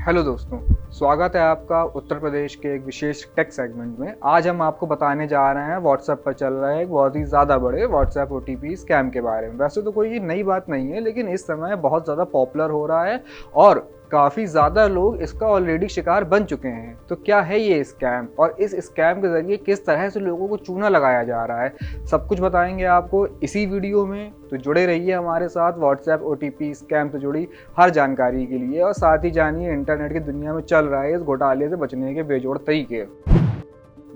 Hello दोस्तों, स्वागत है आपका उत्तर प्रदेश के एक विशेष टेक सेगमेंट में। आज हम आपको बताने जा रहे हैं व्हाट्सएप पर चल रहा है एक बहुत ही ज़्यादा बड़े व्हाट्सएप ओटीपी स्कैम के बारे में। वैसे तो कोई नई बात नहीं है, लेकिन इस समय बहुत ज़्यादा पॉपुलर हो रहा है और काफ़ी ज़्यादा लोग इसका ऑलरेडी शिकार बन चुके हैं। तो क्या है ये स्कैम और इस स्कैम के ज़रिए किस तरह से लोगों को चूना लगाया जा रहा है, सब कुछ बताएंगे आपको इसी वीडियो में। तो जुड़े रहिए हमारे साथ व्हाट्सएप ओटीपी स्कैम से जुड़ी हर जानकारी के लिए, और साथ ही जानिए इंटरनेट की दुनिया में चल रहा है इस घोटाले से बचने के बेजोड़ तरीके।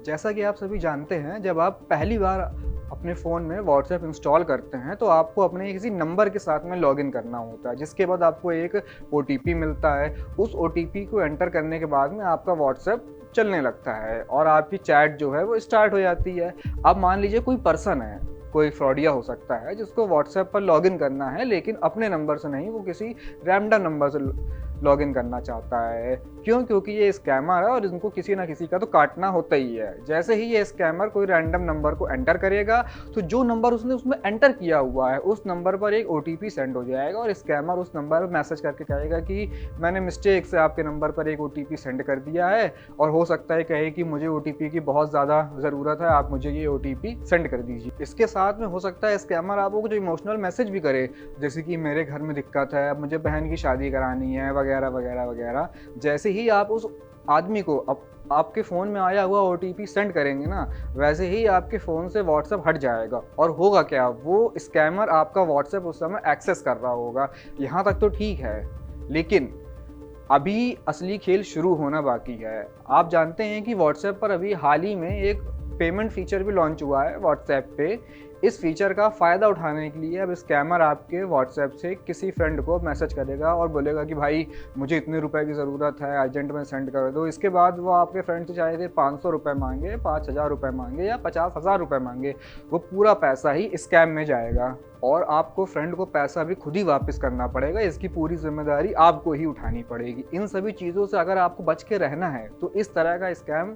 जैसा कि आप सभी जानते हैं, जब आप पहली बार अपने फ़ोन में व्हाट्सएप इंस्टॉल करते हैं तो आपको अपने किसी नंबर के साथ में लॉगिन करना होता है, जिसके बाद आपको एक ओटीपी मिलता है। उस ओटीपी को एंटर करने के बाद में आपका व्हाट्सएप चलने लगता है और आपकी चैट जो है वो स्टार्ट हो जाती है। अब मान लीजिए कोई पर्सन है, कोई फ्रॉडिया हो सकता है जिसको व्हाट्सएप पर लॉगिन करना है, लेकिन अपने नंबर से नहीं, वो किसी रैंडम नंबर से लॉगिन करना चाहता है। क्यों? क्योंकि ये स्कैमर है और इनको किसी ना किसी का तो काटना होता ही है। जैसे ही ये स्कैमर कोई रैंडम नंबर को एंटर करेगा तो जो नंबर उसने उसमें एंटर किया हुआ है उस नंबर पर एक ओटीपी सेंड हो जाएगा और स्कैमर उस नंबर पर मैसेज करके कहेगा कि मैंने मिस्टेक से आपके नंबर पर एक ओटीपी सेंड कर दिया है, और हो सकता है कहे कि मुझे ओटीपी की बहुत ज़्यादा ज़रूरत है, आप मुझे ये ओटीपी सेंड कर दीजिए। इसके साथ में हो सकता है स्कैमर आपको कुछ इमोशनल मैसेज भी करे, जैसे कि मेरे घर में दिक्कत है, मुझे बहन की शादी करानी है, वगैरह वगैरह वगैरह। जैसे ही आप उस आदमी को आपके फ़ोन में आया हुआ ओटीपी सेंड करेंगे ना, वैसे ही आपके फ़ोन से व्हाट्सएप हट जाएगा। और होगा क्या, वो स्कैमर आपका व्हाट्सएप उस समय एक्सेस कर रहा होगा। यहाँ तक तो ठीक है, लेकिन अभी असली खेल शुरू होना बाकी है। आप जानते हैं कि व्हाट्सएप पर अभी हाल ही में एक पेमेंट फीचर भी लॉन्च हुआ है व्हाट्सएप पे। इस फीचर का फ़ायदा उठाने के लिए अब स्कैमर आपके व्हाट्सएप से किसी फ्रेंड को मैसेज करेगा और बोलेगा कि भाई मुझे इतने रुपए की ज़रूरत है, अर्जेंट में सेंड कर दो। इसके बाद वो आपके फ्रेंड से चाहे थे 500 रुपये मांगे, 5000 रुपये मांगे या 50,000 रुपये मांगे, वो पूरा पैसा ही स्कैम में जाएगा और आपको फ्रेंड को पैसा भी खुद ही वापस करना पड़ेगा। इसकी पूरी जिम्मेदारी आपको ही उठानी पड़ेगी। इन सभी चीज़ों से अगर आपको बच के रहना है तो इस तरह का स्कैम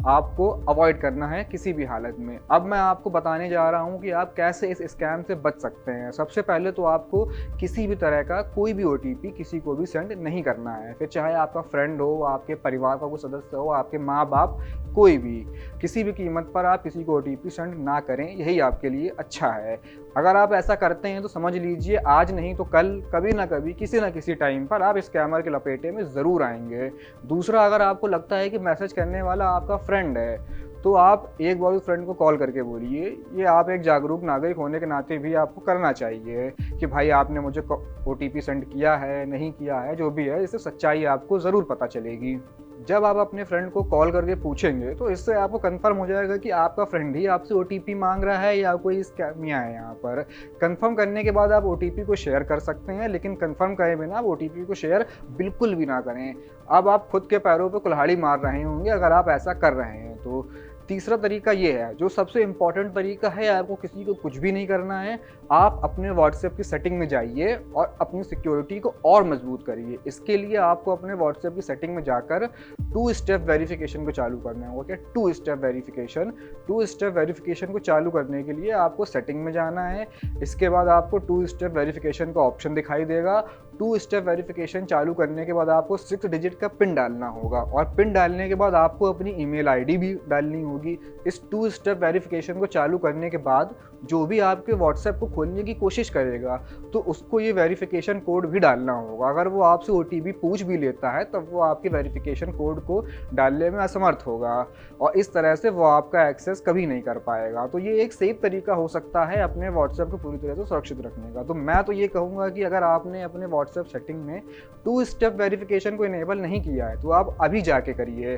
आपको अवॉइड करना है किसी भी हालत में। अब मैं आपको बताने जा रहा हूं कि आप कैसे इस स्कैम से बच सकते हैं। सबसे पहले तो आपको किसी भी तरह का कोई भी ओटीपी किसी को भी सेंड नहीं करना है, फिर चाहे आपका फ्रेंड हो, आपके परिवार का कोई सदस्य हो, आपके माँ बाप, कोई भी। किसी भी कीमत पर आप किसी को ओटीपी सेंड ना करें, यही आपके लिए अच्छा है। अगर आप ऐसा करते हैं तो समझ लीजिए आज नहीं तो कल, कभी ना कभी, किसी ना किसी टाइम पर आप स्कैमर के लपेटे में ज़रूर आएंगे। दूसरा, अगर आपको लगता है कि मैसेज करने वाला आपका फ्रेंड है तो आप एक बार उस फ्रेंड को कॉल करके बोलिए। ये आप एक जागरूक नागरिक होने के नाते भी आपको करना चाहिए कि भाई आपने मुझे ओटीपी सेंड किया है, नहीं किया है, जो भी है, इससे सच्चाई आपको ज़रूर पता चलेगी। जब आप अपने फ्रेंड को कॉल करके पूछेंगे तो इससे आपको कंफर्म हो जाएगा कि आपका फ्रेंड ही आपसे ओटीपी मांग रहा है या कोई स्कैमिया है। यहाँ पर कंफर्म करने के बाद आप ओटीपी को शेयर कर सकते हैं, लेकिन कंफर्म करे बिना आप ओटीपी को शेयर बिल्कुल भी ना करें। अब आप खुद के पैरों पर कुल्हाड़ी मार रहे होंगे अगर आप ऐसा कर रहे हैं तो। तीसरा तरीका ये है, जो सबसे इम्पॉर्टेंट तरीका है, आपको किसी को कुछ भी नहीं करना है। आप अपने व्हाट्सएप की सेटिंग में जाइए और अपनी सिक्योरिटी को और मजबूत करिए। इसके लिए आपको अपने व्हाट्सएप की सेटिंग में जाकर 2 स्टेप वेरिफिकेशन को चालू करना होगा। क्या 2 स्टेप वेरिफिकेशन? 2 स्टेप वेरिफिकेशन को चालू करने के लिए आपको सेटिंग में जाना है। इसके बाद आपको 2 स्टेप वेरिफिकेशन का ऑप्शन दिखाई देगा। 2 स्टेप वेरिफिकेशन चालू करने के बाद आपको 6 डिजिट का पिन डालना होगा और पिन डालने के बाद आपको अपनी ईमेल आईडी भी डालनी होगी। इस 2 स्टेप वेरिफिकेशन को चालू करने के बाद जो भी आपके व्हाट्सएप को खोलने की कोशिश करेगा तो उसको ये वेरिफिकेशन कोड भी डालना होगा। अगर वो आपसे ओटीपी पूछ भी लेता है तब वो आपके वेरिफिकेशन कोड को डालने में असमर्थ होगा और इस तरह से वो आपका एक्सेस कभी नहीं कर पाएगा। तो ये एक सेफ तरीका हो सकता है अपने व्हाट्सएप को पूरी तरह से सुरक्षित रखने का। तो मैं तो ये कहूँगा कि अगर आपने अपने व्हाट्सएप सेटिंग में 2 स्टेप वेरिफिकेशन को इनेबल नहीं किया है तो आप अभी जाके करिए।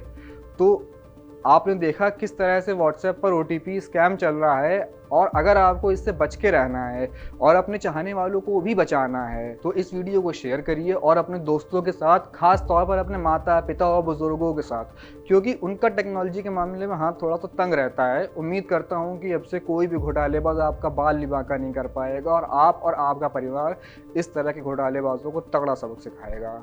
तो आपने देखा किस तरह से व्हाट्सएप पर ओटीपी स्कैम चल रहा है, और अगर आपको इससे बच के रहना है और अपने चाहने वालों को भी बचाना है तो इस वीडियो को शेयर करिए और अपने दोस्तों के साथ, खास तौर पर अपने माता पिता और बुजुर्गों के साथ, क्योंकि उनका टेक्नोलॉजी के मामले में हाथ थोड़ा तो तंग रहता है। उम्मीद करता हूँ कि अब से कोई भी घोटालेबाज आपका बाल लिबाका नहीं कर पाएगा और आप और आपका परिवार इस तरह के घोटालेबाजों को तगड़ा सबक सिखाएगा।